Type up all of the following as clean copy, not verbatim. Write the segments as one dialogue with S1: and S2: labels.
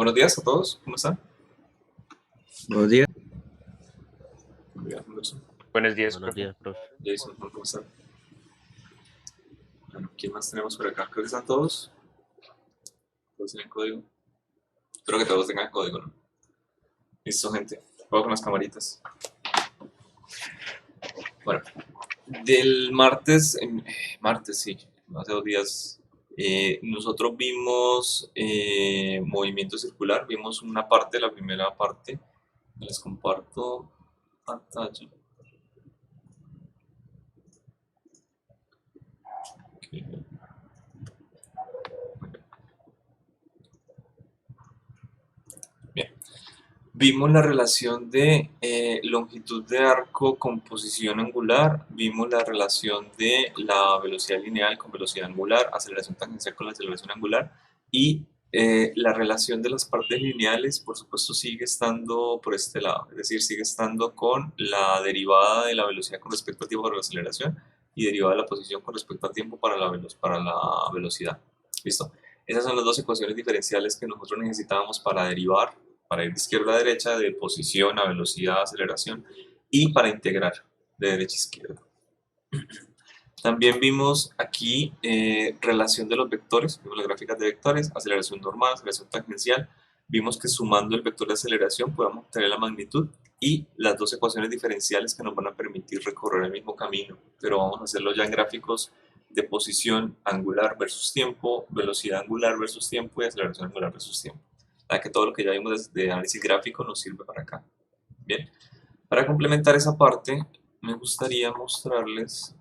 S1: Buenos días a todos, ¿cómo están?
S2: Buenos días.
S1: Buenos días, Anderson.
S3: Buenos días,
S2: Buenos
S3: profe.
S2: días, profe.
S1: Jason, ¿cómo están? Bueno, ¿quién más tenemos por acá? Creo que están todos. Todos tienen código. Espero que todos tengan código, ¿no? Listo, gente. Juego con las camaritas. Bueno, del martes, martes sí, hace 2 días, nosotros vimos movimiento circular, vimos una parte, la primera parte. Les comparto pantalla. Okay. Bien. Vimos la relación de longitud de arco con posición angular, vimos la relación de la velocidad lineal con velocidad angular, aceleración tangencial con la aceleración angular, y la relación de las partes lineales, por supuesto, sigue estando por este lado, es decir, sigue estando con la derivada de la velocidad con respecto al tiempo para la aceleración y derivada de la posición con respecto al tiempo para la velocidad. ¿Listo? Esas son las dos ecuaciones diferenciales que nosotros necesitábamos para derivar, para ir de izquierda a derecha, de posición a velocidad, aceleración, y para integrar de derecha a izquierda. También vimos aquí relación de los vectores, vimos las gráficas de vectores, aceleración normal, aceleración tangencial. Vimos que sumando el vector de aceleración podemos obtener la magnitud y las dos ecuaciones diferenciales que nos van a permitir recorrer el mismo camino, pero vamos a hacerlo ya en gráficos de posición angular versus tiempo, velocidad angular versus tiempo y aceleración angular versus tiempo. La que todo lo que ya vimos de análisis gráfico nos sirve para acá. Bien, para complementar esa parte, me gustaría mostrarles,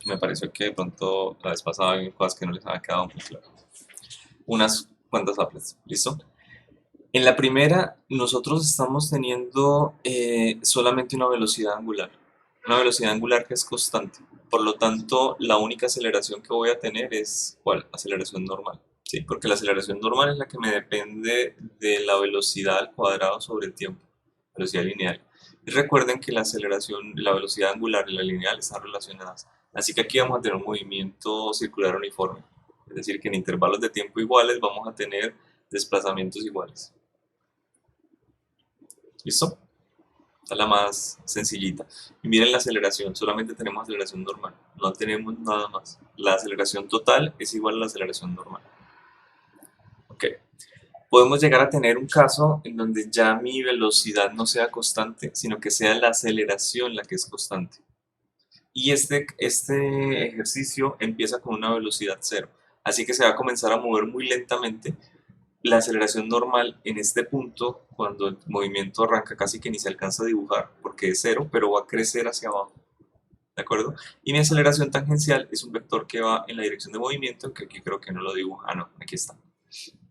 S1: me pareció que de pronto la vez pasada había cosas que no les había quedado muy claras, unas cuantas apples, ¿listo? En la primera, nosotros estamos teniendo solamente una velocidad angular que es constante. Por lo tanto, la única aceleración que voy a tener es, ¿cuál? Aceleración normal. ¿Sí? Porque la aceleración normal es la que me depende de la velocidad al cuadrado sobre el tiempo, velocidad lineal. Y recuerden que la aceleración, la velocidad angular y la lineal están relacionadas. Así que aquí vamos a tener un movimiento circular uniforme. Es decir, que en intervalos de tiempo iguales vamos a tener desplazamientos iguales. ¿Listo? Esta es la más sencillita. Y miren la aceleración, solamente tenemos aceleración normal, no tenemos nada más. La aceleración total es igual a la aceleración normal. Ok. Podemos llegar a tener un caso en donde ya mi velocidad no sea constante, sino que sea la aceleración la que es constante. Y este ejercicio empieza con una velocidad cero. Así que se va a comenzar a mover muy lentamente. La aceleración normal en este punto, cuando el movimiento arranca, casi que ni se alcanza a dibujar porque es cero, pero va a crecer hacia abajo, ¿de acuerdo? Y mi aceleración tangencial es un vector que va en la dirección de movimiento, que aquí creo que no lo dibuja, no, aquí está.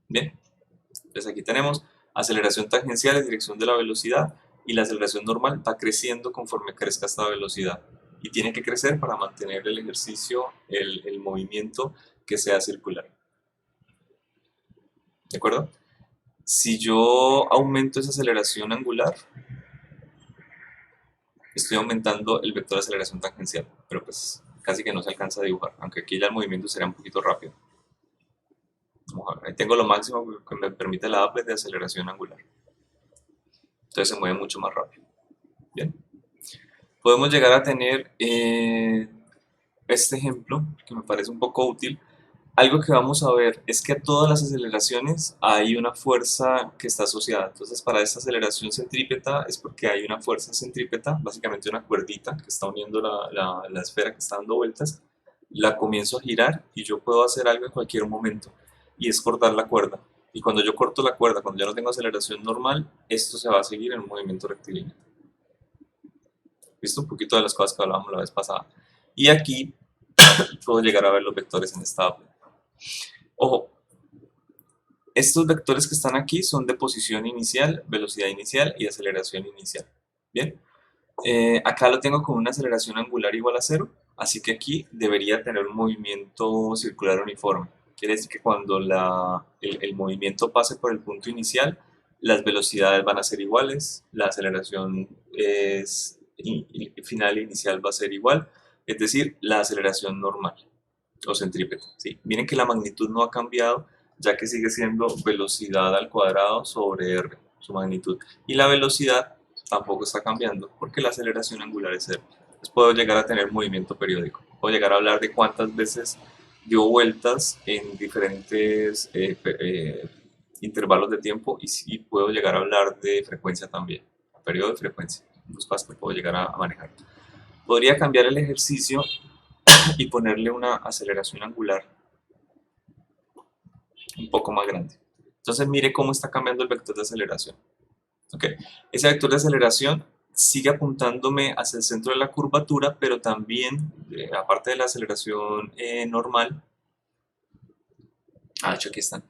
S1: Bien, entonces aquí tenemos aceleración tangencial en dirección de la velocidad y la aceleración normal va creciendo conforme crezca esta velocidad y tiene que crecer para mantener el ejercicio, el movimiento que sea circular. ¿De acuerdo? Si yo aumento esa aceleración angular, estoy aumentando el vector de aceleración tangencial, pero pues casi que no se alcanza a dibujar, aunque aquí ya el movimiento será un poquito rápido. Vamos a ver, ahí tengo lo máximo que me permite la applet de aceleración angular. Entonces se mueve mucho más rápido. Bien. Podemos llegar a tener este ejemplo, que me parece un poco útil. Algo que vamos a ver es que a todas las aceleraciones hay una fuerza que está asociada. Entonces, para esta aceleración centrípeta es porque hay una fuerza centrípeta, básicamente una cuerdita que está uniendo la esfera que está dando vueltas. La comienzo a girar y yo puedo hacer algo en cualquier momento, y es cortar la cuerda. Y cuando yo corto la cuerda, cuando ya no tengo aceleración normal, esto se va a seguir en un movimiento rectilíneo. ¿Visto? Un poquito de las cosas que hablábamos la vez pasada. Y aquí puedo llegar a ver los vectores en esta applet. Ojo, estos vectores que están aquí son de posición inicial, velocidad inicial y aceleración inicial. Bien, acá lo tengo con una aceleración angular igual a 0, así que aquí debería tener un movimiento circular uniforme. Quiere decir que cuando el movimiento pase por el punto inicial, las velocidades van a ser iguales, la aceleración final e inicial va a ser igual, es decir, la aceleración normal. o centrípeta, ¿sí? Miren que la magnitud no ha cambiado, ya que sigue siendo velocidad al cuadrado sobre r, su magnitud. Y la velocidad tampoco está cambiando, porque la aceleración angular es cero. Entonces puedo llegar a tener movimiento periódico. Puedo llegar a hablar de cuántas veces dio vueltas en diferentes intervalos de tiempo y puedo llegar a hablar de frecuencia también, periodo de frecuencia, dos cosas que puedo llegar a manejar. Podría cambiar el ejercicio y ponerle una aceleración angular un poco más grande. Entonces mire cómo está cambiando el vector de aceleración. Okay. Ese vector de aceleración sigue apuntándome hacia el centro de la curvatura, pero también, aparte de la aceleración normal, de hecho aquí están,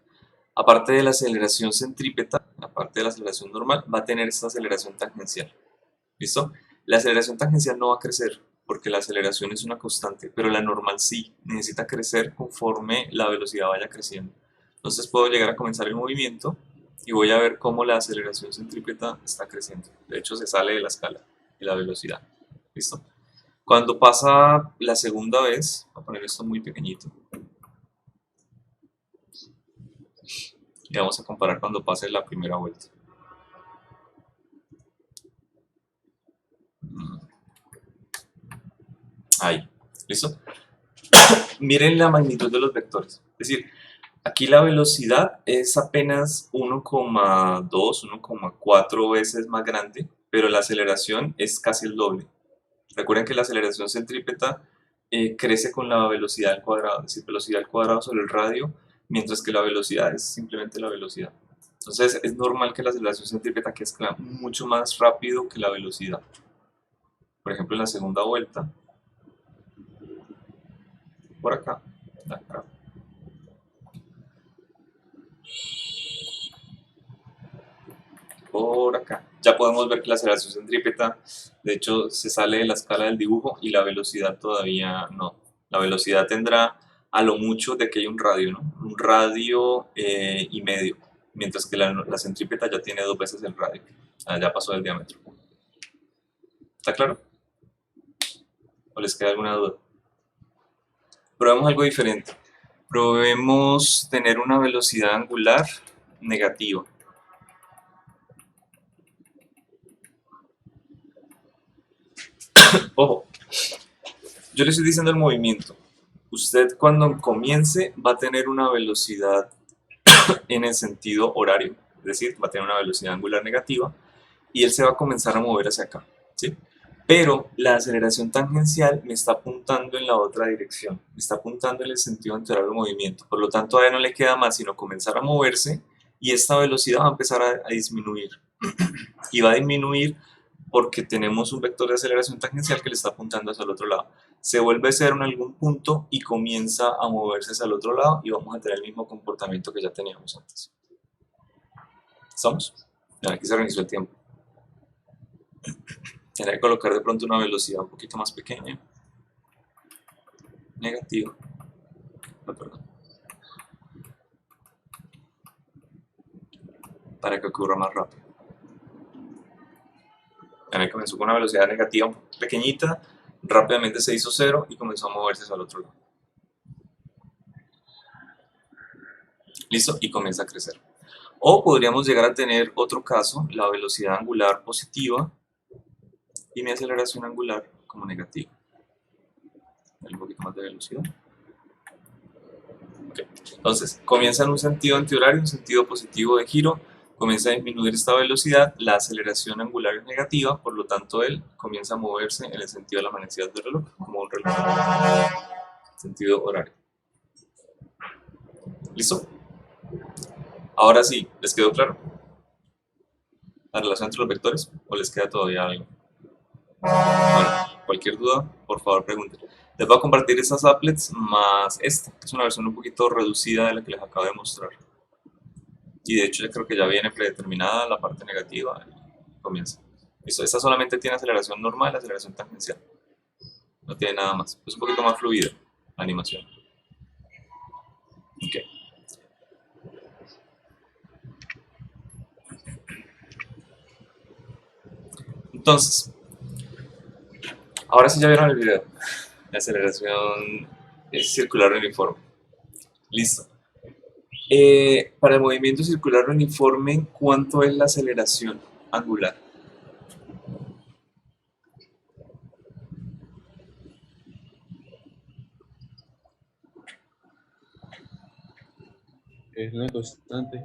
S1: aparte de la aceleración centrípeta, aparte de la aceleración normal, va a tener esta aceleración tangencial. ¿Listo? La aceleración tangencial no va a crecer porque la aceleración es una constante, pero la normal sí, necesita crecer conforme la velocidad vaya creciendo. Entonces puedo llegar a comenzar el movimiento y voy a ver cómo la aceleración centrípeta está creciendo. De hecho, se sale de la escala de la velocidad. ¿Listo? Cuando pasa la segunda vez, voy a poner esto muy pequeñito. Y vamos a comparar cuando pase la primera vuelta. Ahí, ¿listo? Miren la magnitud de los vectores. Es decir, aquí la velocidad es apenas 1,2, 1,4 veces más grande, pero la aceleración es casi el doble. Recuerden que la aceleración centrípeta crece con la velocidad al cuadrado, es decir, velocidad al cuadrado sobre el radio, mientras que la velocidad es simplemente la velocidad. Entonces es normal que la aceleración centrípeta crezca mucho más rápido que la velocidad. Por ejemplo, en la segunda vuelta, por acá, por acá. Ya podemos ver que la aceleración centrípeta, de hecho, se sale de la escala del dibujo y la velocidad todavía no. La velocidad tendrá a lo mucho de que hay un radio, ¿no? Un radio y medio, mientras que la centrípeta ya tiene 2 veces el radio. Ya pasó del diámetro. ¿Está claro? ¿O les queda alguna duda? Probemos algo diferente. Probemos tener una velocidad angular negativa. Ojo, yo le estoy diciendo el movimiento. Usted cuando comience va a tener una velocidad en el sentido horario, es decir, va a tener una velocidad angular negativa y él se va a comenzar a mover hacia acá, ¿sí? Pero la aceleración tangencial me está apuntando en la otra dirección, me está apuntando en el sentido anterior al movimiento, por lo tanto a él no le queda más sino comenzar a moverse y esta velocidad va a empezar a disminuir y va a disminuir porque tenemos un vector de aceleración tangencial que le está apuntando hacia el otro lado. Se vuelve cero en algún punto y comienza a moverse hacia el otro lado y vamos a tener el mismo comportamiento que ya teníamos antes. ¿Estamos? Aquí se reinició el tiempo. Tendré que colocar de pronto una velocidad un poquito más pequeña. Negativa. Perdón. Para que ocurra más rápido. Comenzó con una velocidad negativa pequeñita, rápidamente se hizo cero y comenzó a moverse hacia el otro lado. ¿Listo? Y comienza a crecer. O podríamos llegar a tener otro caso, la velocidad angular positiva y mi aceleración angular como negativa. Un poquito más de velocidad. Okay. Entonces, comienza en un sentido antihorario, un sentido positivo de giro, comienza a disminuir esta velocidad, la aceleración angular es negativa, por lo tanto él comienza a moverse en el sentido de la manecillas del reloj, como un reloj, sentido horario. ¿Listo? Ahora sí, ¿les quedó claro la relación entre los vectores o les queda todavía algo? Bueno, cualquier duda, por favor pregunten. Les voy a compartir estas applets más esta, que es una versión un poquito reducida de la que les acabo de mostrar. Y de hecho yo creo que ya viene predeterminada la parte negativa y comienza. Listo, esta solamente tiene aceleración normal, aceleración tangencial. No tiene nada más. Es un poquito más fluida la animación. Ok. Entonces, ahora sí ya vieron el video. La aceleración Es circular uniforme. Listo. Para el movimiento circular uniforme, ¿cuánto es la aceleración angular?
S3: Es una constante.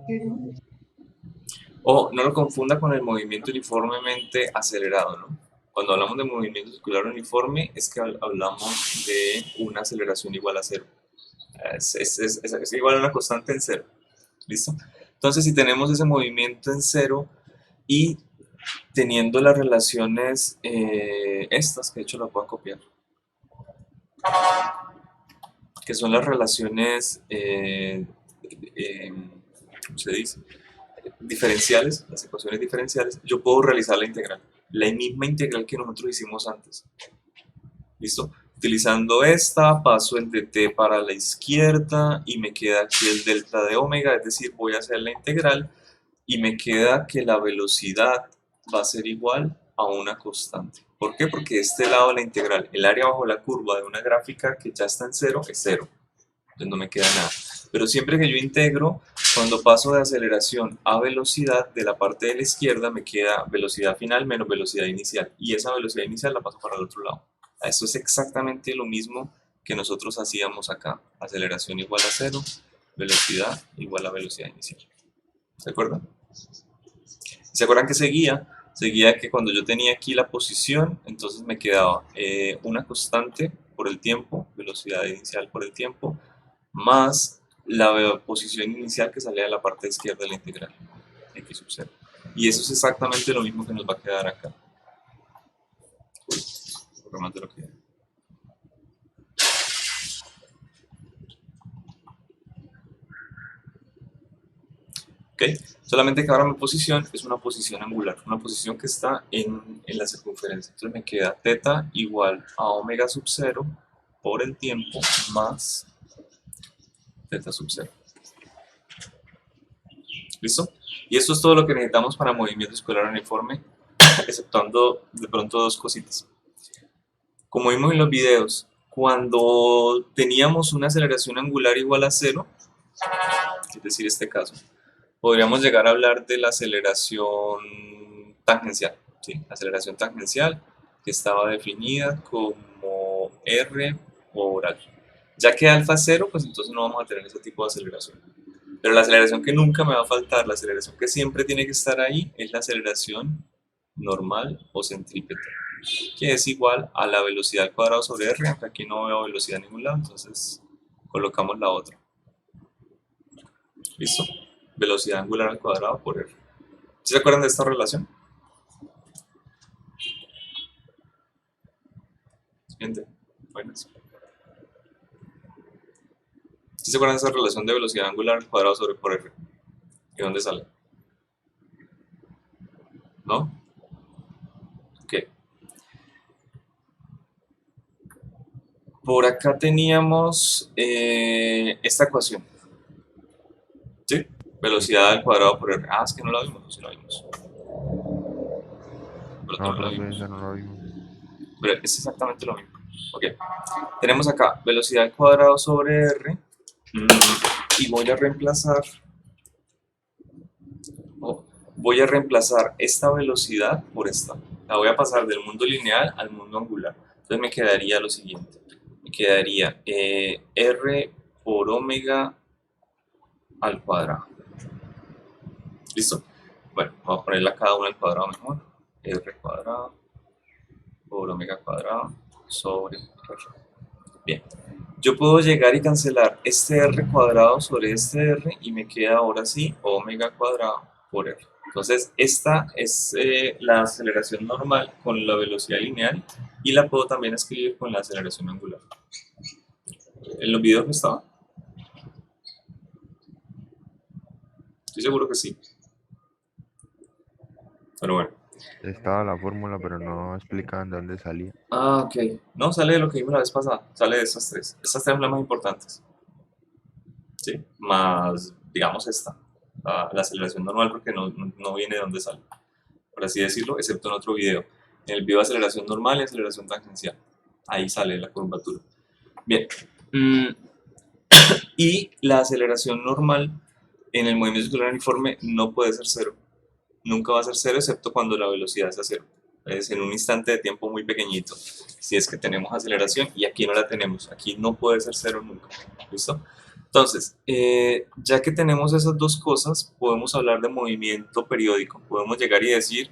S1: O no lo confunda con el movimiento uniformemente acelerado, ¿no? Cuando hablamos de movimiento circular uniforme es que hablamos de una aceleración igual a cero. Es igual a una constante en cero. ¿Listo? Entonces, si tenemos ese movimiento en cero y teniendo las relaciones estas, que de hecho las voy a copiar, que son las relaciones, ¿cómo se dice? Diferenciales, las ecuaciones diferenciales, yo puedo realizar la integral, la misma integral que nosotros hicimos antes. ¿Listo? Utilizando esta, paso el dt para la izquierda y me queda aquí el delta de omega, es decir, voy a hacer la integral y me queda que la velocidad va a ser igual a una constante. ¿Por qué? Porque este lado de la integral, el área bajo la curva de una gráfica que ya está en cero, es cero. Entonces no me queda nada. Pero siempre que yo integro, cuando paso de aceleración a velocidad, de la parte de la izquierda me queda velocidad final menos velocidad inicial. Y esa velocidad inicial la paso para el otro lado. Eso es exactamente lo mismo que nosotros hacíamos acá. Aceleración igual a cero, velocidad igual a velocidad inicial. ¿Se acuerdan? ¿Se acuerdan que seguía? Seguía que cuando yo tenía aquí la posición, entonces me quedaba una constante por el tiempo, velocidad inicial por el tiempo, más la posición inicial que salía de la parte izquierda de la integral, x sub 0. Y eso es exactamente lo mismo que nos va a quedar acá. Por más de lo que... ¿Ok? Solamente que ahora mi posición es una posición angular, una posición que está en la circunferencia. Entonces me queda θ igual a omega sub 0 por el tiempo más θ sub 0. ¿Listo? Y esto es todo lo que necesitamos para movimiento escolar uniforme, exceptuando de pronto dos cositas. Como vimos en los videos, cuando teníamos una aceleración angular igual a 0, es decir, este caso, podríamos llegar a hablar de la aceleración tangencial. ¿Sí? La aceleración tangencial que estaba definida como r por alfa. Ya que alfa es 0, pues entonces no vamos a tener ese tipo de aceleración. Pero la aceleración que nunca me va a faltar, la aceleración que siempre tiene que estar ahí, es la aceleración normal o centrípeta, que es igual a la velocidad al cuadrado sobre r, aunque aquí no veo velocidad en ningún lado, entonces colocamos la otra. ¿Listo? Velocidad angular al cuadrado por r. ¿Sí se acuerdan de esta relación? Siguiente. Buenas. ¿Sí se acuerdan de esta relación de velocidad angular al cuadrado sobre por r? ¿Y dónde sale? ¿No? Ok. Por acá teníamos esta ecuación. ¿Sí? Velocidad al cuadrado por r. Ah, es que no la vimos, no, sí la vimos. Pero
S4: No,
S1: no la
S4: profe,
S1: vimos.
S4: eso no lo vimos.
S1: Pero es exactamente lo mismo. Ok. Tenemos acá velocidad al cuadrado sobre r. Y voy a reemplazar esta velocidad por esta. La voy a pasar del mundo lineal al mundo angular. Entonces me quedaría lo siguiente. Me quedaría r por omega al cuadrado. ¿Listo? Bueno, vamos a ponerla cada una al cuadrado mejor. R cuadrado por omega cuadrado sobre r. Bien. Yo puedo llegar y cancelar este r cuadrado sobre este r y me queda ahora sí omega cuadrado por r. Entonces esta es la aceleración normal con la velocidad lineal y la puedo también escribir con la aceleración angular. ¿En los videos no estaba? Estoy seguro que sí. Pero bueno.
S4: Estaba la fórmula, pero no explicaban de dónde salía.
S1: Ah, ok. No, sale de lo que vimos la vez pasada. Sale de estas tres. Estas tres son las más importantes. ¿Sí? Más, digamos, esta. La aceleración normal porque no viene de dónde sale. Por así decirlo, excepto en otro video. En el video de aceleración normal y aceleración tangencial. Ahí sale la curvatura. Bien. Mm, y la aceleración normal en el movimiento circular uniforme no puede ser cero. Nunca va a ser cero excepto cuando la velocidad sea cero. Es en un instante de tiempo muy pequeñito. Si es que tenemos aceleración y aquí no la tenemos. Aquí no puede ser cero nunca. ¿Listo? Entonces, ya que tenemos esas dos cosas, podemos hablar de movimiento periódico. Podemos llegar y decir,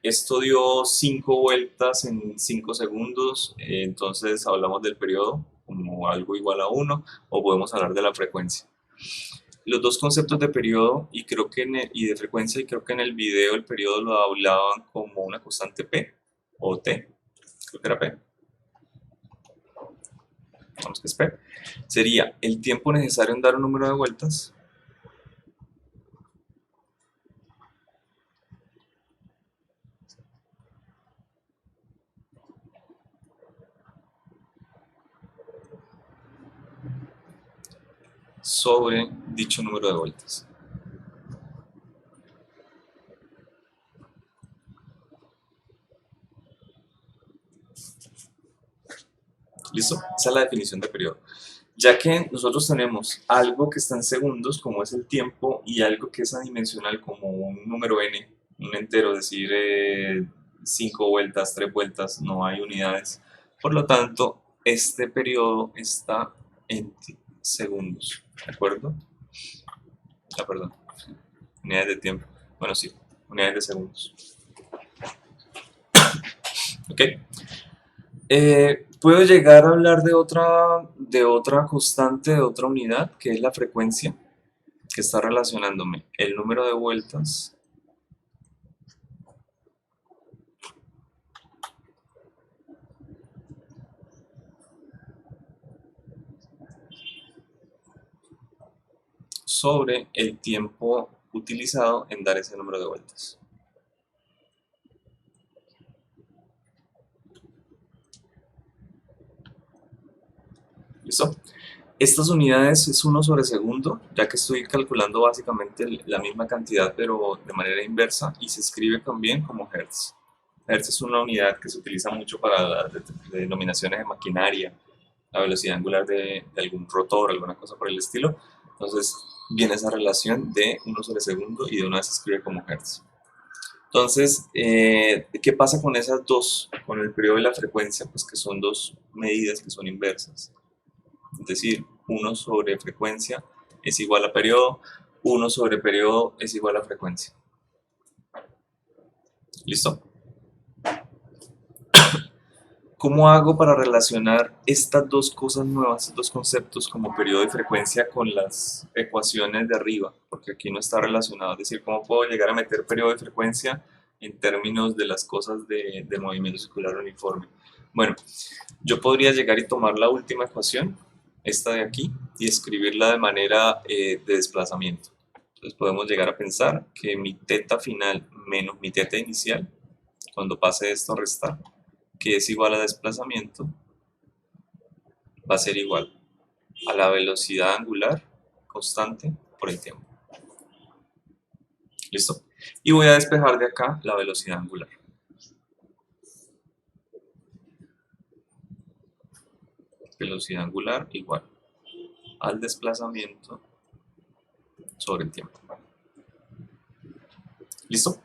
S1: esto dio 5 vueltas en 5 segundos, entonces hablamos del periodo como algo igual a 1, o podemos hablar de la frecuencia. Los dos conceptos de periodo y creo que y de frecuencia, y creo que en el video el periodo lo hablaban como una constante P o T, creo que era P, vamos que es P, sería el tiempo necesario en dar un número de vueltas sobre dicho número de vueltas. ¿Listo? Esa es la definición de periodo. Ya que nosotros tenemos algo que está en segundos, como es el tiempo, y algo que es adimensional, como un número n, un entero, es decir, 5 vueltas, 3 vueltas, no hay unidades. Por lo tanto, este periodo está en segundos, ¿de acuerdo? Ah, perdón, unidades de tiempo. Bueno, sí, unidades de segundos. ¿Ok? Puedo llegar a hablar de otra constante, de otra unidad, que es la frecuencia, que está relacionándome el número de vueltas sobre el tiempo utilizado en dar ese número de vueltas. ¿Listo? Estas unidades es 1 sobre segundo, ya que estoy calculando básicamente la misma cantidad, pero de manera inversa, y se escribe también como Hertz. Hertz es una unidad que se utiliza mucho para las denominaciones de maquinaria, la velocidad angular de algún rotor, alguna cosa por el estilo. Entonces viene esa relación de 1 sobre segundo y de una vez se escribe como Hertz. Entonces, ¿qué pasa con esas dos? Con el periodo y la frecuencia, pues que son dos medidas que son inversas. Es decir, 1 sobre frecuencia es igual a periodo, 1 sobre periodo es igual a frecuencia. ¿Listo? ¿Cómo hago para relacionar estas dos cosas nuevas, estos dos conceptos como periodo y frecuencia con las ecuaciones de arriba? Porque aquí no está relacionado. Es decir, ¿cómo puedo llegar a meter periodo y frecuencia en términos de las cosas de movimiento circular uniforme? Bueno, yo podría llegar y tomar la última ecuación, esta de aquí, y escribirla de manera de desplazamiento. Entonces podemos llegar a pensar que mi teta final menos mi teta inicial, cuando pase esto a restar, que es igual a desplazamiento, va a ser igual a la velocidad angular constante por el tiempo. ¿Listo? Y voy a despejar de acá la velocidad angular. Velocidad angular igual al desplazamiento sobre el tiempo. ¿Listo?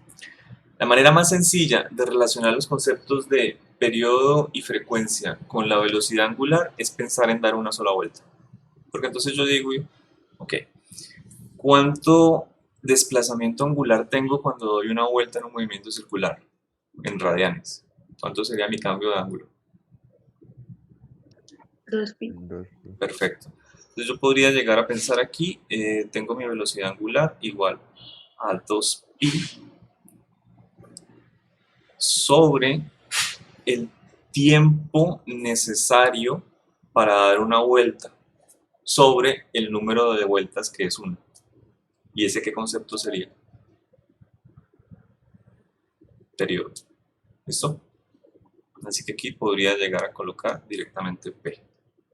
S1: La manera más sencilla de relacionar los conceptos de periodo y frecuencia con la velocidad angular es pensar en dar una sola vuelta. Porque entonces yo digo, ok, ¿cuánto desplazamiento angular tengo cuando doy una vuelta en un movimiento circular? En radianes. ¿Cuánto sería mi cambio de ángulo?
S3: 2pi.
S1: Perfecto. Entonces yo podría llegar a pensar aquí, tengo mi velocidad angular igual a 2pi sobre el tiempo necesario para dar una vuelta sobre el número de vueltas que es 1. ¿Y ese qué concepto sería? Periodo. ¿Listo? Así que aquí podría llegar a colocar directamente P.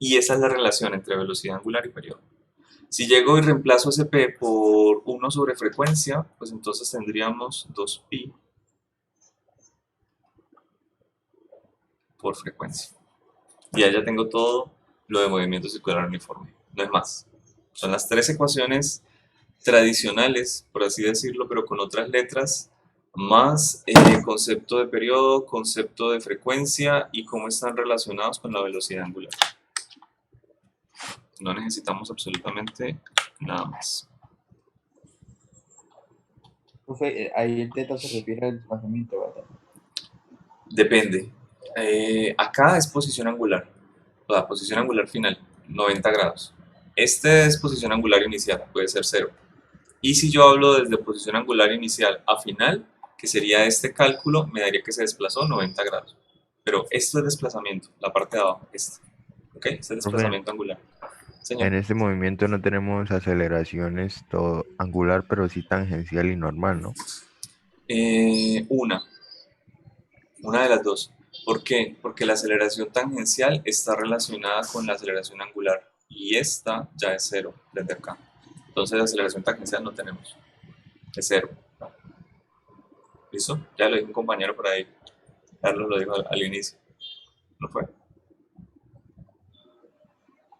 S1: Y esa es la relación entre velocidad angular y periodo. Si llego y reemplazo ese P por 1 sobre frecuencia, pues entonces tendríamos 2pi por frecuencia. Y ya tengo todo lo de movimiento circular uniforme. No es más. Son las tres ecuaciones tradicionales, por así decirlo, pero con otras letras, más el concepto de periodo, concepto de frecuencia y cómo están relacionados con la velocidad angular. No necesitamos absolutamente nada más.
S3: Profe, ahí el teta se refiere al desplazamiento, ¿verdad?
S1: Depende. Acá es posición angular, la posición angular final, 90 grados. Este es posición angular inicial, puede ser 0. Y si yo hablo desde posición angular inicial a final, que sería este cálculo, me daría que se desplazó 90 grados. Pero esto es desplazamiento, la parte de abajo, este. ¿Ok? Este es
S4: Profe,
S1: desplazamiento angular. Señor.
S4: en este movimiento no tenemos aceleraciones todo angular, pero sí tangencial y normal, ¿no?
S1: Una de las dos. ¿Por qué? Porque la aceleración tangencial está relacionada con la aceleración angular y esta ya es 0 desde acá. Entonces la aceleración tangencial no tenemos, es 0. ¿Listo? Ya lo dijo un compañero por ahí. Carlos lo dijo al inicio. ¿No fue?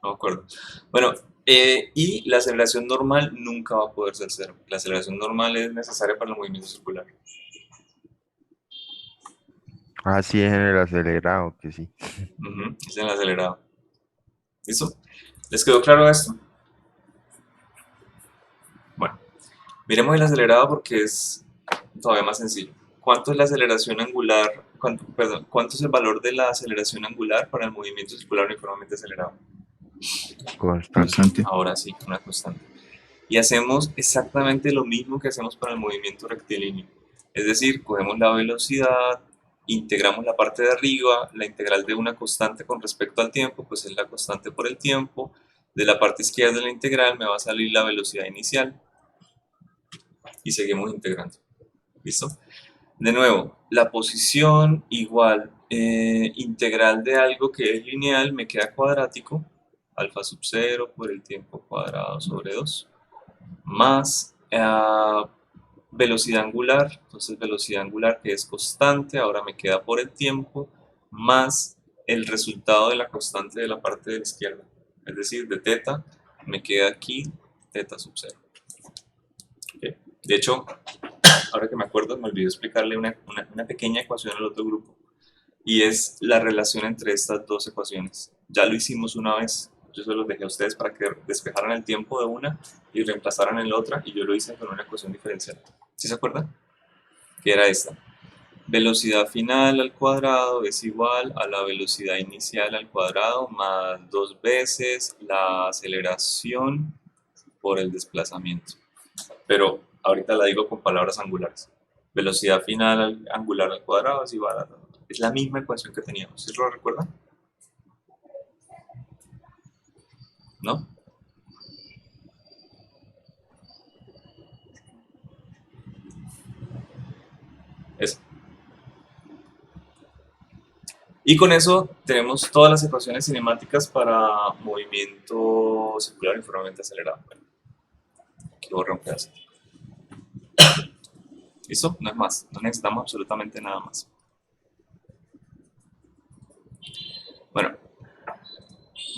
S1: No me acuerdo. Bueno, y la aceleración normal nunca va a poder ser 0. La aceleración normal es necesaria para el movimiento circular.
S4: Ah, sí, es en el acelerado, que sí.
S1: Es en el acelerado. ¿Listo? ¿Les quedó claro esto? Bueno, miremos el acelerado porque es todavía más sencillo. ¿Cuánto es la aceleración angular? ¿Cuánto es el valor de la aceleración angular para el movimiento circular uniformemente acelerado?
S4: Constante.
S1: Ahora sí, una constante. Y hacemos exactamente lo mismo que hacemos para el movimiento rectilíneo. Es decir, cogemos la velocidad, integramos la parte de arriba, la integral de una constante con respecto al tiempo, pues es la constante por el tiempo. De la parte izquierda de la integral me va a salir la velocidad inicial y seguimos integrando. ¿Listo? De nuevo, la posición igual integral de algo que es lineal me queda cuadrático, alfa sub 0 por el tiempo cuadrado sobre 2, más velocidad angular, entonces velocidad angular que es constante, ahora me queda por el tiempo, más el resultado de la constante de la parte de la izquierda, es decir, de teta, me queda aquí teta sub 0. ¿Okay? De hecho, ahora que me acuerdo, me olvidé explicarle una pequeña ecuación al otro grupo, y es la relación entre estas dos ecuaciones. Ya lo hicimos una vez, yo se los dejé a ustedes para que despejaran el tiempo de una y reemplazaran en la otra, y yo lo hice con una ecuación diferencial. ¿Sí se acuerdan? Que era esta. Velocidad final al cuadrado es igual a la velocidad inicial al cuadrado más 2 veces la aceleración por el desplazamiento. Pero ahorita la digo con palabras angulares. Velocidad final angular al cuadrado es igual a... Es la misma ecuación que teníamos. ¿Sí lo recuerdan? ¿No? Eso. Y con eso tenemos todas las ecuaciones cinemáticas para movimiento circular uniformemente acelerado. Aquí borré un pedazo. ¿Listo? No es más. No necesitamos absolutamente nada más. Bueno,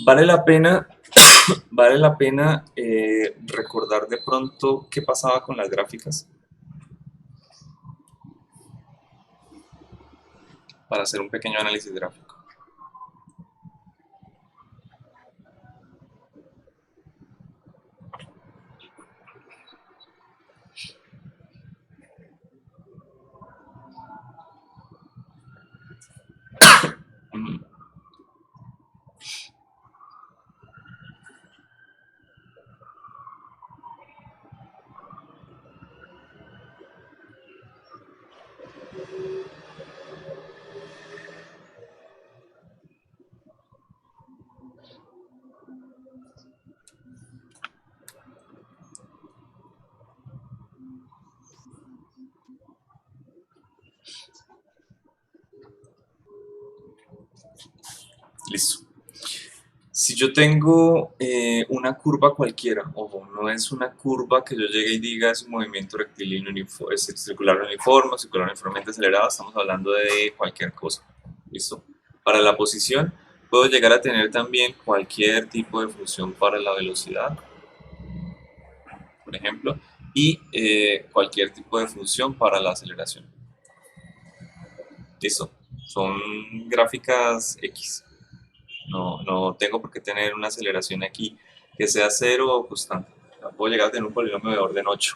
S1: vale la pena recordar de pronto qué pasaba con las gráficas para hacer un pequeño análisis gráfico. Listo. Si yo tengo una curva cualquiera, ojo, no es una curva que yo llegue y diga es un movimiento rectilíneo es circular uniformemente acelerado, estamos hablando de cualquier cosa. ¿Listo? Para la posición, Puedo llegar a tener también cualquier tipo de función para la velocidad, por ejemplo, y cualquier tipo de función para la aceleración. Listo. Son gráficas X. No tengo por qué tener una aceleración aquí que sea cero o constante. Puedo llegar a tener un polinomio de orden 8.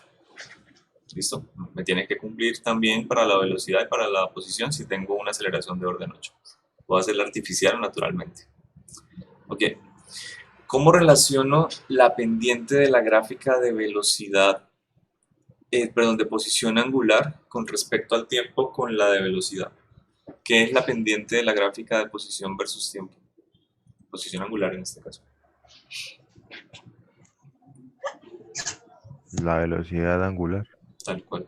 S1: ¿Listo? Me tiene que cumplir también para la velocidad y para la posición si tengo una aceleración de orden 8. Puedo hacerla artificial o naturalmente. Ok. ¿Cómo relaciono la pendiente de la gráfica de velocidad, de posición angular con respecto al tiempo con la de velocidad? ¿Qué es la pendiente de la gráfica de posición versus tiempo? Posición angular en este caso.
S4: La velocidad angular.
S1: Tal cual.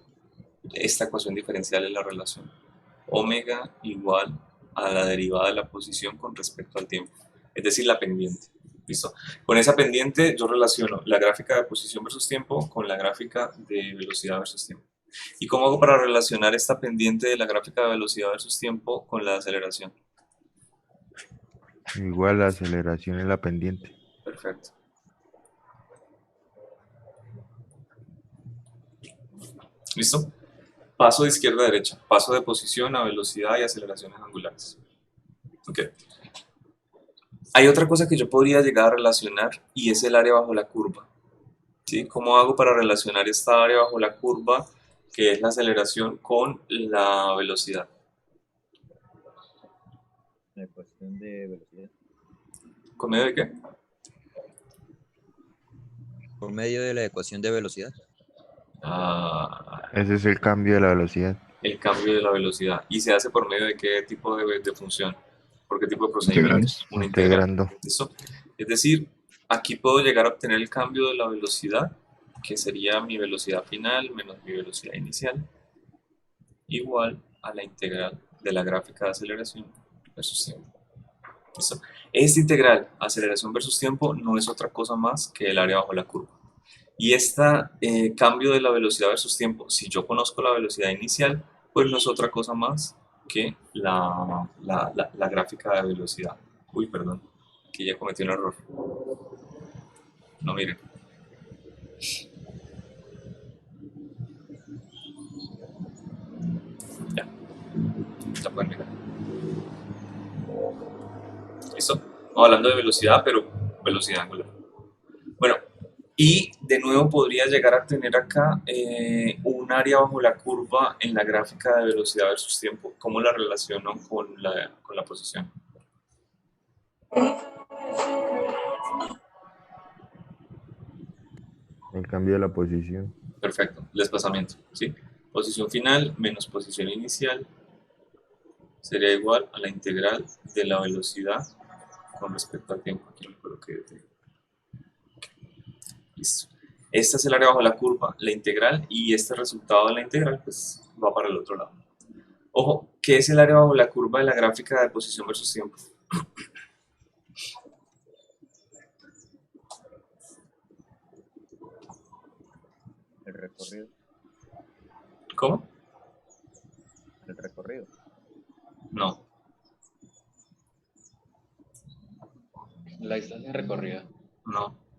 S1: Esta ecuación diferencial es la relación. Omega igual a la derivada de la posición con respecto al tiempo. Es decir, la pendiente. ¿Listo? Con esa pendiente yo relaciono la gráfica de posición versus tiempo con la gráfica de velocidad versus tiempo. ¿Y cómo hago para relacionar esta pendiente de la gráfica de velocidad versus tiempo con la aceleración?
S4: Igual la aceleración en la pendiente.
S1: Perfecto. ¿Listo? Paso de izquierda a derecha. Paso de posición a velocidad y aceleraciones angulares. Ok. Hay otra cosa que yo podría llegar a relacionar y es el área bajo la curva. ¿Sí? ¿Cómo hago para relacionar esta área bajo la curva, que es la aceleración, con la velocidad?
S2: La ecuación de velocidad.
S1: ¿Con medio de qué?
S2: Por medio de la ecuación de velocidad.
S4: Ese es el cambio de la velocidad.
S1: El cambio de la velocidad. ¿Y se hace por medio de qué tipo de función? ¿Por qué tipo de procedimiento? Una integral.
S4: Integrando.
S1: ¿Listo? Es decir, aquí puedo llegar a obtener el cambio de la velocidad, que sería mi velocidad final menos mi velocidad inicial, igual a la integral de la gráfica de aceleración versus tiempo. ¿Listo? Esta integral, aceleración versus tiempo, no es otra cosa más que el área bajo la curva. Y este cambio de la velocidad versus tiempo, si yo conozco la velocidad inicial, pues no es otra cosa más que la gráfica de velocidad. Uy, perdón, que ya cometí un error. No, miren. Ya pueden mirar. ¿Listo? No, hablando de velocidad, pero velocidad angular. Bueno, y de nuevo podría llegar a tener acá un área bajo la curva en la gráfica de velocidad versus tiempo. ¿Cómo la relaciono con la posición?
S4: El cambio de la posición.
S1: Perfecto, el desplazamiento, ¿sí? Posición final menos posición inicial sería igual a la integral de la velocidad con respecto al tiempo. Aquí lo coloqué. Listo. Esta es el área bajo la curva, la integral, y este resultado de la integral pues va para el otro lado. Ojo, ¿qué es el área bajo la curva de la gráfica de posición versus tiempo?
S2: El recorrido.
S1: ¿Cómo?
S2: El recorrido.
S1: No.
S3: La distancia recorrida.
S1: No.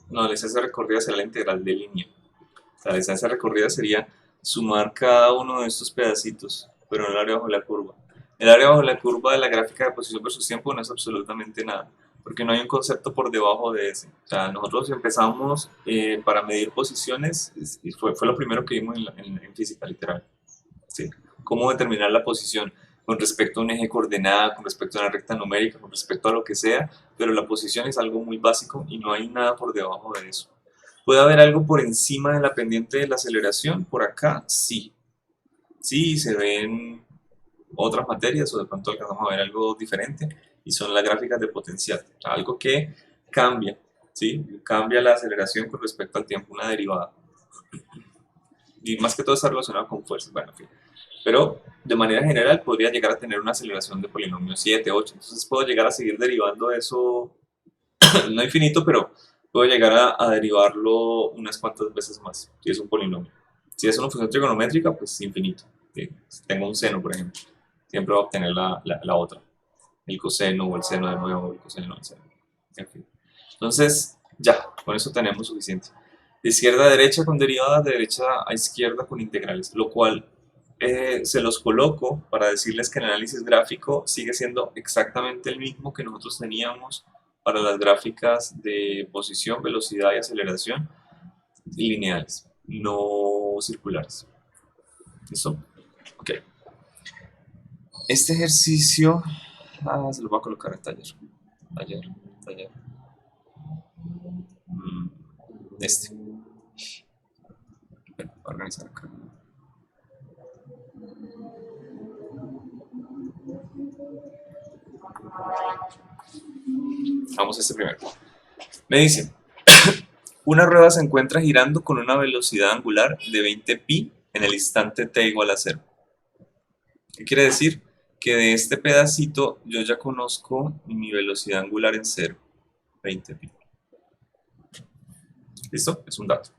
S1: No, la distancia recorrida será la integral de línea. O sea, la distancia recorrida sería sumar cada uno de estos pedacitos, pero no el área bajo la curva. El área bajo la curva de la gráfica de posición versus tiempo no es absolutamente nada, porque no hay un concepto por debajo de ese. O sea, nosotros empezamos para medir posiciones, y fue lo primero que vimos en física literal. ¿Sí? Cómo determinar la posición con respecto a un eje coordenada, con respecto a una recta numérica, con respecto a lo que sea, pero la posición es algo muy básico y no hay nada por debajo de eso. ¿Puede haber algo por encima de la pendiente de la aceleración? Por acá, sí. Sí, se ven otras materias o de pronto alcanzamos a ver algo diferente y son las gráficas de potencial. O sea, algo que cambia, ¿sí? Cambia la aceleración con respecto al tiempo, una derivada. Y más que todo está relacionado con fuerzas. Bueno, en fin. Pero de manera general podría llegar a tener una aceleración de polinomio 7, 8. Entonces puedo llegar a seguir derivando eso, no infinito, pero puedo llegar a derivarlo unas cuantas veces más, si es un polinomio. Si es una función trigonométrica, pues infinito. Si tengo un seno, por ejemplo, siempre voy a obtener la otra. el coseno o el seno de nuevo, el coseno del seno. En fin. Entonces, ya, con eso tenemos suficiente. De izquierda a derecha con derivadas, de derecha a izquierda con integrales, lo cual se los coloco para decirles que el análisis gráfico sigue siendo exactamente el mismo que nosotros teníamos para las gráficas de posición, velocidad y aceleración lineales, no circulares. ¿Listo? Ok. Este ejercicio se lo voy a colocar en taller. Taller. Este. Voy a organizar acá. Vamos a este primero. Me dice, una rueda se encuentra girando con una velocidad angular de 20 pi en el instante t igual a 0. ¿Qué quiere decir? Que de este pedacito yo ya conozco mi velocidad angular en 0, 20 pi. ¿Listo? Es un dato.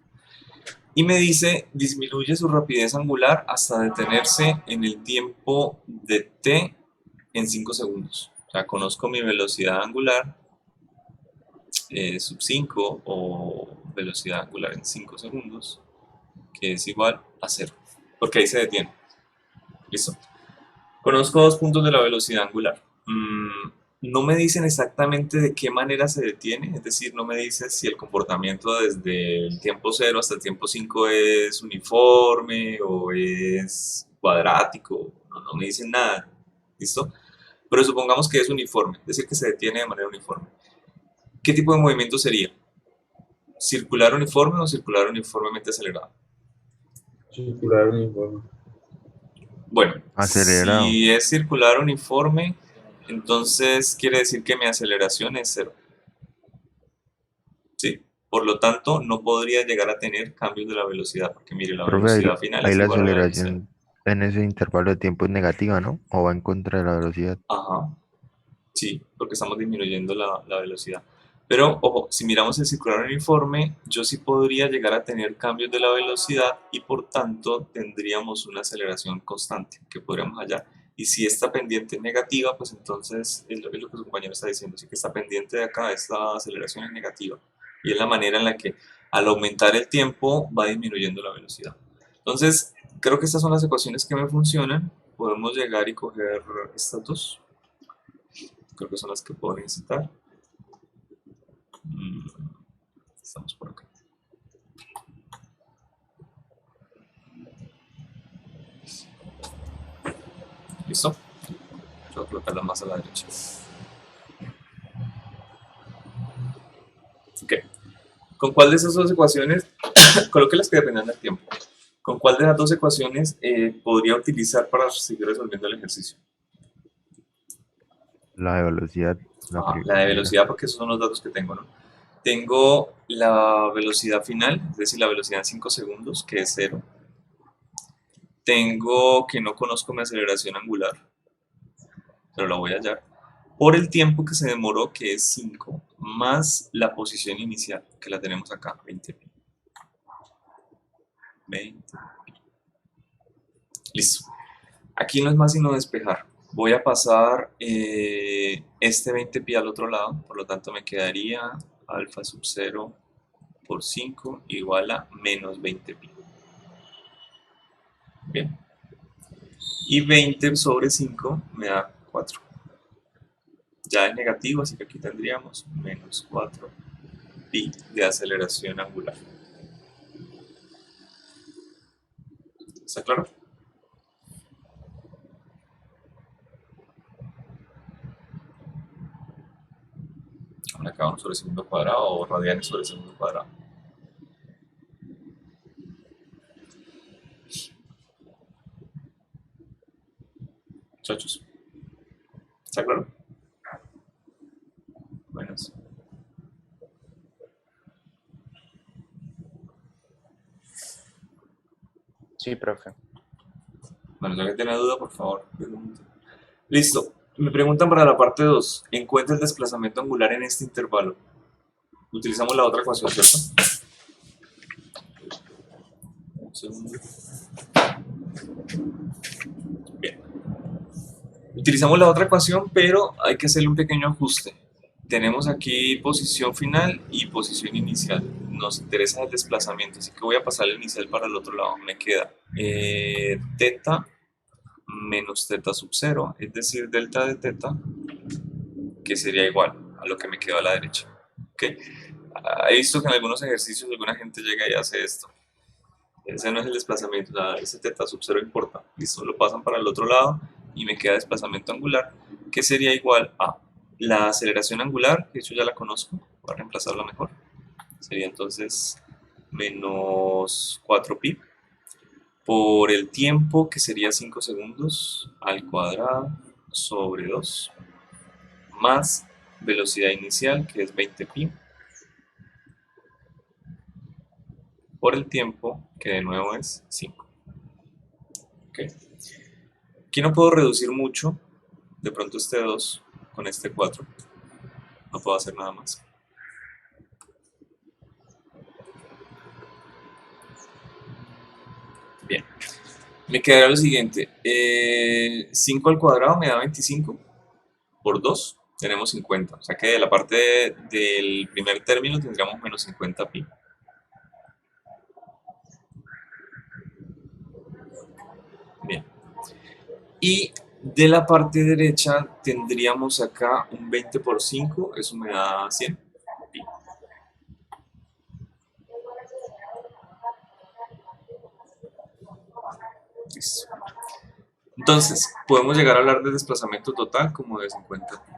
S1: Y me dice, disminuye su rapidez angular hasta detenerse en el tiempo de t en 5 segundos. O sea, conozco mi velocidad angular sub 5 o velocidad angular en 5 segundos, que es igual a 0, porque ahí se detiene. ¿Listo? Conozco dos puntos de la velocidad angular. No me dicen exactamente de qué manera se detiene, es decir, no me dice si el comportamiento desde el tiempo 0 hasta el tiempo 5 es uniforme o es cuadrático, no me dicen nada, ¿listo? Pero supongamos que es uniforme, es decir, que se detiene de manera uniforme. ¿Qué tipo de movimiento sería? ¿Circular uniforme o circular uniformemente acelerado?
S3: Circular uniforme.
S1: Bueno,
S4: Acelerado.
S1: si es circular uniforme, entonces quiere decir que mi aceleración es 0. ¿Sí? Por lo tanto, no podría llegar a tener cambios de la velocidad, porque mire, la
S4: Profe,
S1: velocidad final
S4: ahí
S1: es
S4: la
S1: igual a la del 0.
S4: aceleración en ese intervalo de tiempo es negativa, ¿no? O va en contra de la velocidad.
S1: Ajá, sí, porque estamos disminuyendo la velocidad. Pero, ojo, si miramos el circular uniforme, yo sí podría llegar a tener cambios de la velocidad y por tanto tendríamos una aceleración constante que podríamos hallar. Y si esta pendiente es negativa, pues entonces es lo que su compañero está diciendo, sí que esta pendiente de acá, esta aceleración es negativa. Y es la manera en la que al aumentar el tiempo va disminuyendo la velocidad. Entonces, creo que estas son las ecuaciones que me funcionan. Podemos llegar y coger estas dos. Creo que son las que puedo necesitar. Estamos por acá. ¿Listo? Yo voy a colocarla más a la derecha. Ok. ¿Con cuál de esas dos ecuaciones, coloque las que dependan del tiempo, con cuál de las dos ecuaciones podría utilizar para seguir resolviendo el ejercicio?
S4: La de velocidad.
S1: La de
S4: primera.
S1: velocidad, porque esos son los datos que tengo, ¿no? Tengo la velocidad final, es decir, la velocidad en 5 segundos, que es 0. Tengo que no conozco mi aceleración angular, pero la voy a hallar, por el tiempo que se demoró, que es 5, más la posición inicial, que la tenemos acá, 20 pi. 20. Listo. Aquí no es más sino despejar. Voy a pasar este 20 pi al otro lado, por lo tanto me quedaría alfa sub 0 por 5 igual a menos 20 pi. Bien. Y 20 sobre 5 me da 4. Ya es negativo, así que aquí tendríamos menos 4 pi de aceleración angular. ¿Está claro? Acá 1 sobre segundo cuadrado o radianes sobre segundo cuadrado. Muchachos, ¿está claro? Buenas.
S5: Sí, profe.
S1: Bueno, ya que tiene duda, por favor, pregunte. Listo. Me preguntan para la parte 2. Encuentra el desplazamiento angular en este intervalo. Utilizamos la otra ecuación, ¿cierto? Un segundo. Bien. Utilizamos la otra ecuación, pero hay que hacerle un pequeño ajuste. Tenemos aquí posición final y posición inicial. Nos interesa el desplazamiento, así que voy a pasar el inicial para el otro lado. Me queda teta menos teta sub 0, es decir, delta de teta, que sería igual a lo que me quedó a la derecha. ¿Okay? He visto que en algunos ejercicios alguna gente llega y hace esto. Ese no es el desplazamiento, ese teta sub 0 importa. Listo, lo pasan para el otro lado y me queda desplazamiento angular, que sería igual a la aceleración angular, que yo ya la conozco, voy a reemplazarla mejor. Sería entonces menos 4pi por el tiempo, que sería 5 segundos al cuadrado sobre 2, más velocidad inicial, que es 20pi, por el tiempo, que de nuevo es 5. ¿Okay? Aquí no puedo reducir mucho, de pronto este 2 con este 4, no puedo hacer nada más. Bien, me quedará lo siguiente, 5 al cuadrado me da 25, por 2 tenemos 50, o sea que de la parte del primer término tendríamos menos 50pi. Bien. Y de la parte derecha tendríamos acá un 20 por 5, eso me da 100 pi. Listo. Entonces, podemos llegar a hablar de desplazamiento total como de 50 pi.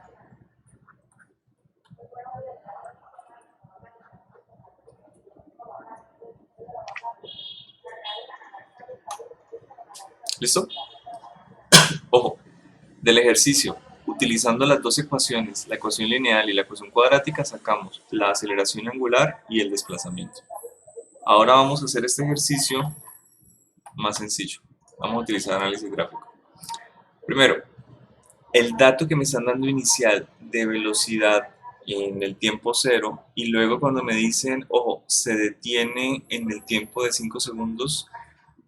S1: ¿Listo? Ojo, del ejercicio, utilizando las dos ecuaciones, la ecuación lineal y la ecuación cuadrática, sacamos la aceleración angular y el desplazamiento. Ahora vamos a hacer este ejercicio más sencillo. Vamos a utilizar análisis gráfico. Primero, el dato que me están dando inicial de velocidad en el tiempo 0 y luego cuando me dicen, ojo, se detiene en el tiempo de 5 segundos,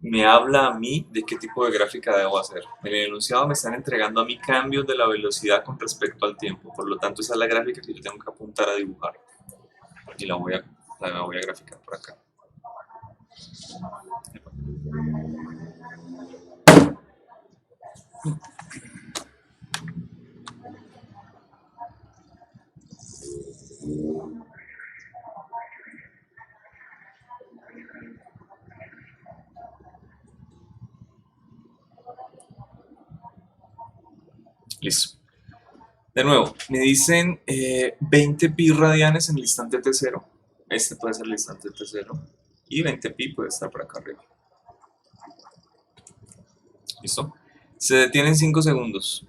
S1: me habla a mí de qué tipo de gráfica debo hacer. En el enunciado me están entregando a mí cambios de la velocidad con respecto al tiempo, por lo tanto esa es la gráfica que yo tengo que apuntar a dibujar y la voy a graficar por acá. Listo. De nuevo, me dicen 20 pi radianes en el instante t0. Este puede ser el instante t0. Y 20 pi puede estar por acá arriba. ¿Listo? Se detiene en 5 segundos.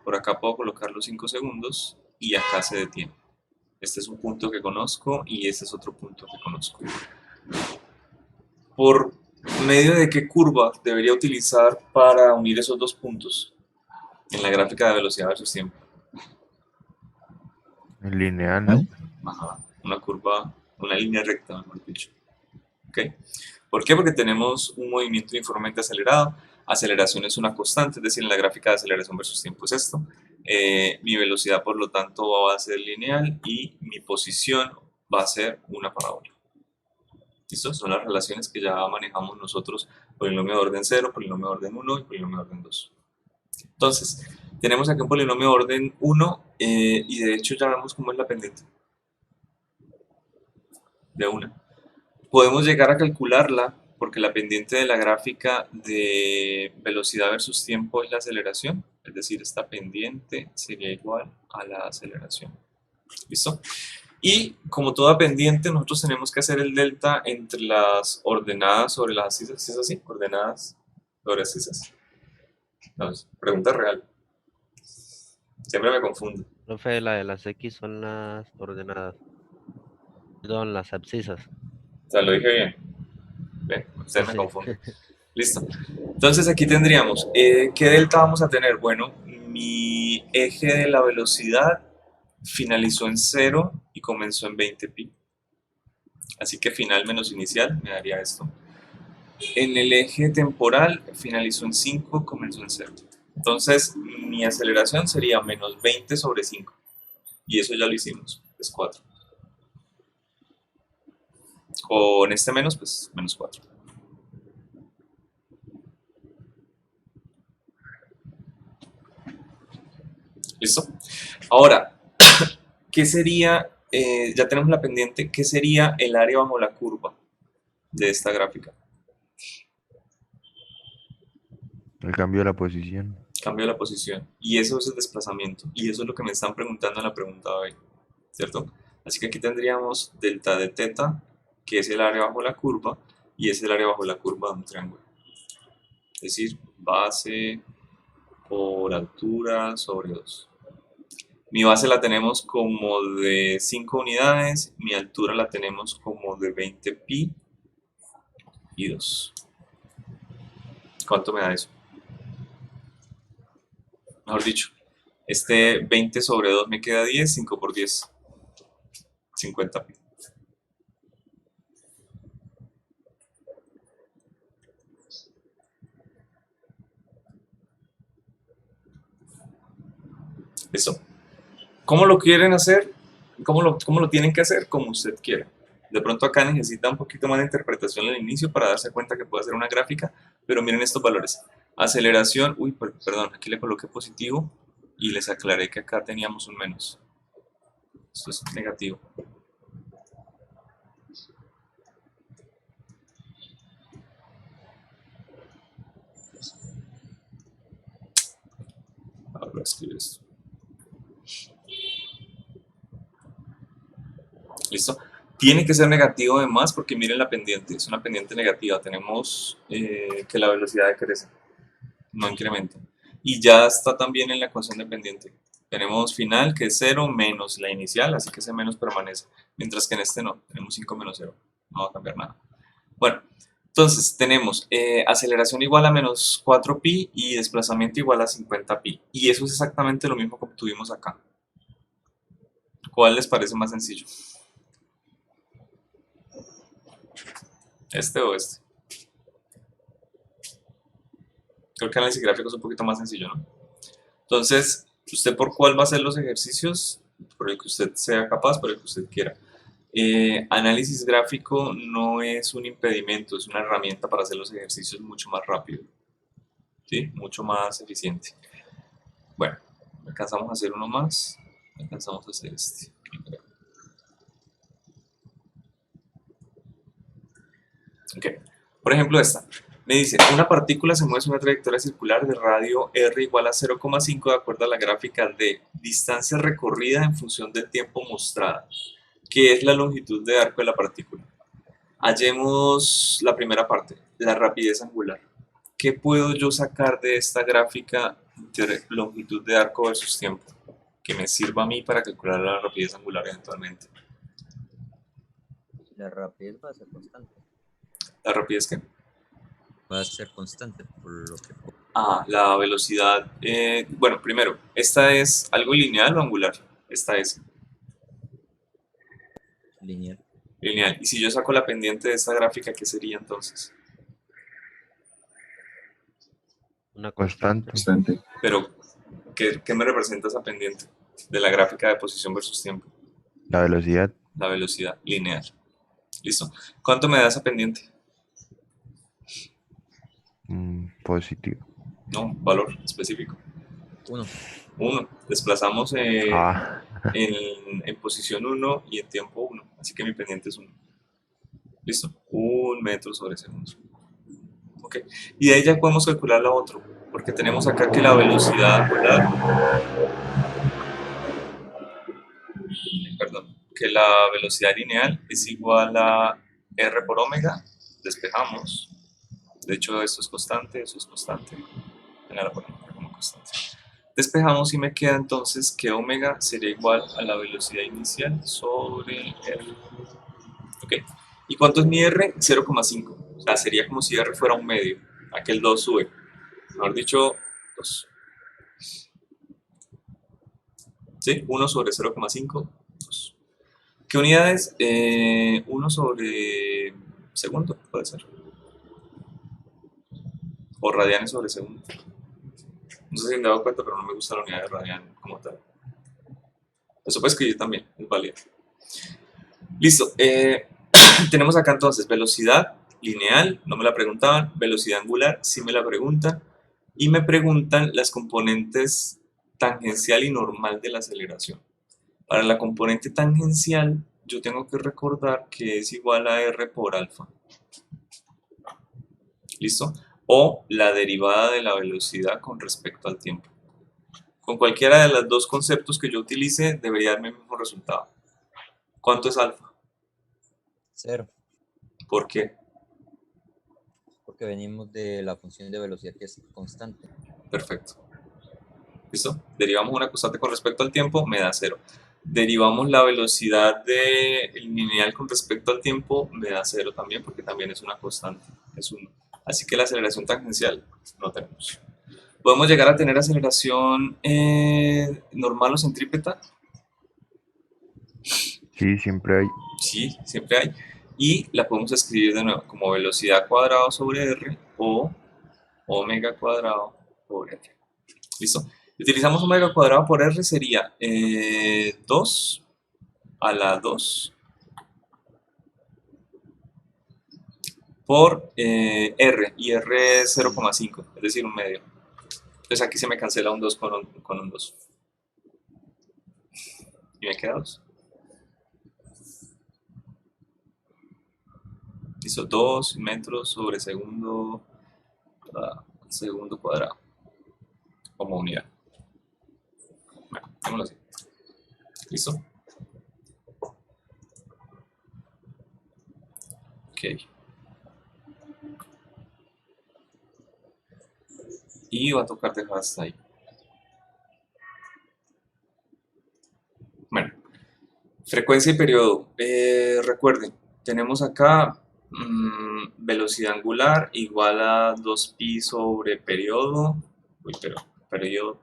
S1: Por acá puedo colocar los 5 segundos y acá se detiene. Este es un punto que conozco y este es otro punto que conozco. ¿Por medio de qué curva debería utilizar para unir esos dos puntos en la gráfica de velocidad versus tiempo?
S4: Lineal, ¿no?
S1: Ajá, una curva, una línea recta, mejor dicho. ¿Okay? ¿Por qué? Porque tenemos un movimiento uniformemente acelerado. Aceleración es una constante, es decir, en la gráfica de aceleración versus tiempo es esto. Mi velocidad, por lo tanto, va a ser lineal y mi posición va a ser una parábola. ¿Listo? Son las relaciones que ya manejamos nosotros: polinomio de orden 0, polinomio de orden 1 y polinomio de orden 2. Entonces, tenemos aquí un polinomio de orden 1 y de hecho ya vemos cómo es la pendiente. De una. Podemos llegar a calcularla porque la pendiente de la gráfica de velocidad versus tiempo es la aceleración, es decir, esta pendiente sería igual a la aceleración. ¿Listo? Y como toda pendiente, nosotros tenemos que hacer el delta entre las ordenadas sobre las abscisas, ¿sí es así? Ordenadas sobre abscisas. Entonces, pregunta real. Siempre me confundo.
S5: Profe, la de las X son las ordenadas. Perdón, las abscisas.
S1: O sea, lo dije bien. Ven, ustedes me
S5: Sí.
S1: confunden. Listo. Entonces aquí tendríamos, ¿qué delta vamos a tener? Bueno, mi eje de la velocidad finalizó en 0 y comenzó en 20 pi. Así que final menos inicial me daría esto. En el eje temporal finalizó en 5, comenzó en 0. Entonces, mi aceleración sería menos 20 sobre 5. Y eso ya lo hicimos, es 4. Con este menos, pues menos 4. ¿Listo? Ahora, ¿qué sería, ya tenemos la pendiente, qué sería el área bajo la curva de esta gráfica?
S4: El cambio de la posición.
S1: Cambio de la posición. Y eso es el desplazamiento. Y eso es lo que me están preguntando en la pregunta de hoy, ¿cierto? Así que aquí tendríamos delta de teta, que es el área bajo la curva, y es el área bajo la curva de un triángulo. Es decir, base por altura sobre 2. Mi base la tenemos como de 5 unidades, mi altura la tenemos como de 20 pi y 2. ¿Cuánto me da eso? Mejor dicho, este 20 sobre 2 me queda 10, 5 por 10, 50 pi. ¿Listo? ¿Cómo lo quieren hacer? ¿Cómo lo tienen que hacer? Como usted quiera. De pronto acá necesita un poquito más de interpretación al inicio para darse cuenta que puede hacer una gráfica, pero miren estos valores. Aceleración, uy, perdón, aquí le coloqué positivo y les aclaré que acá teníamos un menos. Esto es negativo. Ahora voy a escribir esto. ¿Listo? Tiene que ser negativo además porque miren la pendiente, es una pendiente negativa. Tenemos que la velocidad decrece, no incrementa. Y ya está también en la ecuación de pendiente. Tenemos final que es 0 menos la inicial, así que ese menos permanece. Mientras que en este no, tenemos 5 menos 0. No va a cambiar nada. Bueno, entonces tenemos aceleración igual a menos 4 pi y desplazamiento igual a 50 pi. Y eso es exactamente lo mismo que obtuvimos acá. ¿Cuál les parece más sencillo? ¿Este o este? Creo que análisis gráfico es un poquito más sencillo, ¿no? Entonces, ¿usted por cuál va a hacer los ejercicios? Por el que usted sea capaz, por el que usted quiera. Análisis gráfico no es un impedimento, es una herramienta para hacer los ejercicios mucho más rápido, ¿sí? Mucho más eficiente. Bueno, alcanzamos a hacer uno más, alcanzamos a hacer este. Ok, por ejemplo esta. Me dice, una partícula se mueve en una trayectoria circular de radio r igual a 0,5 de acuerdo a la gráfica de distancia recorrida en función del tiempo mostrada, que es la longitud de arco de la partícula. Hallemos la primera parte, la rapidez angular. ¿Qué puedo yo sacar de esta gráfica de longitud de arco versus tiempo? Que me sirva a mí para calcular la rapidez angular eventualmente.
S2: La rapidez va a ser constante.
S1: ¿La rapidez qué?
S2: Va a ser constante, por lo que...
S1: Ah, la velocidad. Bueno, primero, ¿esta es algo lineal o angular? Esta es
S2: Lineal.
S1: lineal. Y si yo saco la pendiente de esta gráfica, ¿qué sería entonces?
S5: Una
S4: Constante.
S1: Pero, ¿qué me representa esa pendiente de la gráfica de posición versus tiempo?
S4: La velocidad.
S1: La velocidad lineal. Listo. ¿Cuánto me da esa pendiente?
S4: Positivo.
S1: No, un valor específico.
S2: 1.
S1: 1. Desplazamos en posición 1 y en tiempo 1. Así que mi pendiente es 1. Listo. 1 metro sobre segundo. Ok. Y de ahí ya podemos calcular la otra. Porque tenemos acá que la velocidad angular. Perdón. Que la velocidad lineal es igual a r por omega. Despejamos. De hecho, esto es constante, eso es constante. La ponemos como constante. Despejamos y me queda entonces que omega sería igual a la velocidad inicial sobre r. Ok. ¿Y cuánto es mi r? 0,5. O sea, sería como si r fuera un medio. Aquel 2 sube. Mejor dicho, 2. ¿Sí? 1 sobre 0,5, 2. ¿Qué unidades? 1 sobre segundo, puede ser. O radianes sobre segundo. No sé si me he dado cuenta, pero no me gusta la unidad de radian como tal. Eso puede escribir también, es válido. Listo. Tenemos acá entonces velocidad lineal, no me la preguntaban. Velocidad angular, sí me la preguntan. Y me preguntan las componentes tangencial y normal de la aceleración. Para la componente tangencial, yo tengo que recordar que es igual a r por alfa. ¿Listo? O la derivada de la velocidad con respecto al tiempo. Con cualquiera de los dos conceptos que yo utilice, debería darme el mismo resultado. ¿Cuánto es alfa?
S2: 0,
S1: ¿Por qué?
S2: porque venimos de la función de velocidad que es constante.
S1: Perfecto. ¿Listo? Derivamos una constante con respecto al tiempo, me da 0. Derivamos la velocidad lineal con respecto al tiempo, me da 0 también, porque también es una constante, es 1. Así que la aceleración tangencial no tenemos. ¿Podemos llegar a tener aceleración normal o centrípeta?
S4: Sí, siempre hay.
S1: Sí, siempre hay. Y la podemos escribir de nuevo como velocidad cuadrado sobre r o omega cuadrado por r. ¿Listo? Si utilizamos omega cuadrado por r sería 2 a la 2 por r, y r es 0,5, es decir, un medio. Entonces aquí se me cancela un 2 con un 2. Y me queda 2. Hizo 2 metros sobre segundo cuadrado como unidad. Bueno, démoslo así. ¿Listo? Ok. Y va a tocar dejar hasta ahí. Bueno, frecuencia y periodo. Recuerden, tenemos acá velocidad angular igual a 2pi sobre periodo. Uy, pero periodo.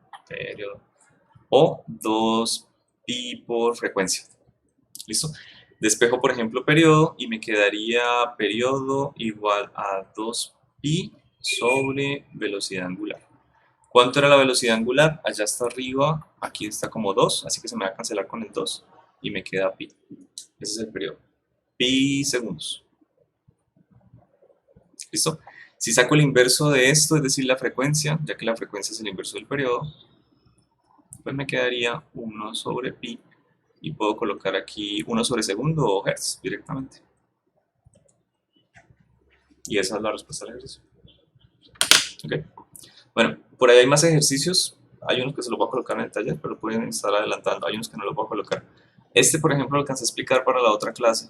S1: O 2pi por frecuencia. ¿Listo? Despejo, por ejemplo, periodo y me quedaría periodo igual a 2pi sobre velocidad angular. ¿Cuánto era la velocidad angular? Allá está arriba, aquí está como 2, así que se me va a cancelar con el 2 y me queda pi. Ese es el periodo. Pi segundos. ¿Listo? Si saco el inverso de esto, es decir, la frecuencia, ya que la frecuencia es el inverso del periodo, pues me quedaría 1 sobre pi y puedo colocar aquí 1 sobre segundo o hertz directamente. Y esa es la respuesta al ejercicio. ¿Ok? Bueno, por ahí hay más ejercicios. Hay unos que se los voy a colocar en el taller, pero pueden estar adelantando. Hay unos que no los voy a colocar. Este, por ejemplo, lo alcancé a explicar para la otra clase.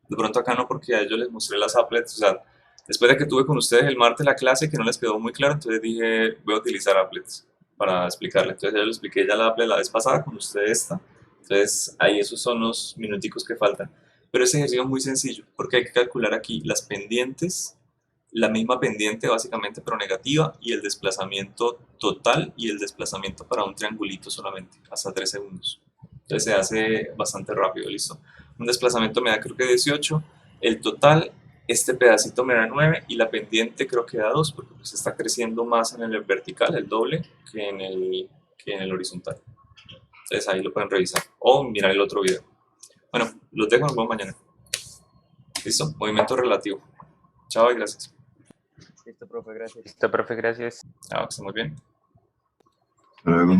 S1: De pronto acá no, porque a ellos les mostré las applets. O sea, después de que tuve con ustedes el martes la clase, que no les quedó muy claro, entonces dije, voy a utilizar applets para explicarles. Entonces ya les expliqué ya la applet la vez pasada, con ustedes esta. Entonces ahí esos son los minuticos que faltan. Pero ese ejercicio es muy sencillo, porque hay que calcular aquí las pendientes, la misma pendiente básicamente pero negativa, y el desplazamiento total y el desplazamiento para un triangulito solamente, hasta 3 segundos. Entonces se hace bastante rápido, listo. Un desplazamiento me da creo que 18, el total, este pedacito me da 9 y la pendiente creo que da 2 porque pues está creciendo más en el vertical, el doble, que en el horizontal. Entonces ahí lo pueden revisar o mirar el otro video. Bueno, los dejo, nos vemos mañana. ¿Listo? Movimiento relativo. Chao y gracias.
S2: Listo, profe, gracias.
S5: Listo, profe, gracias.
S1: Chao, que estén muy bien.
S3: Hasta luego.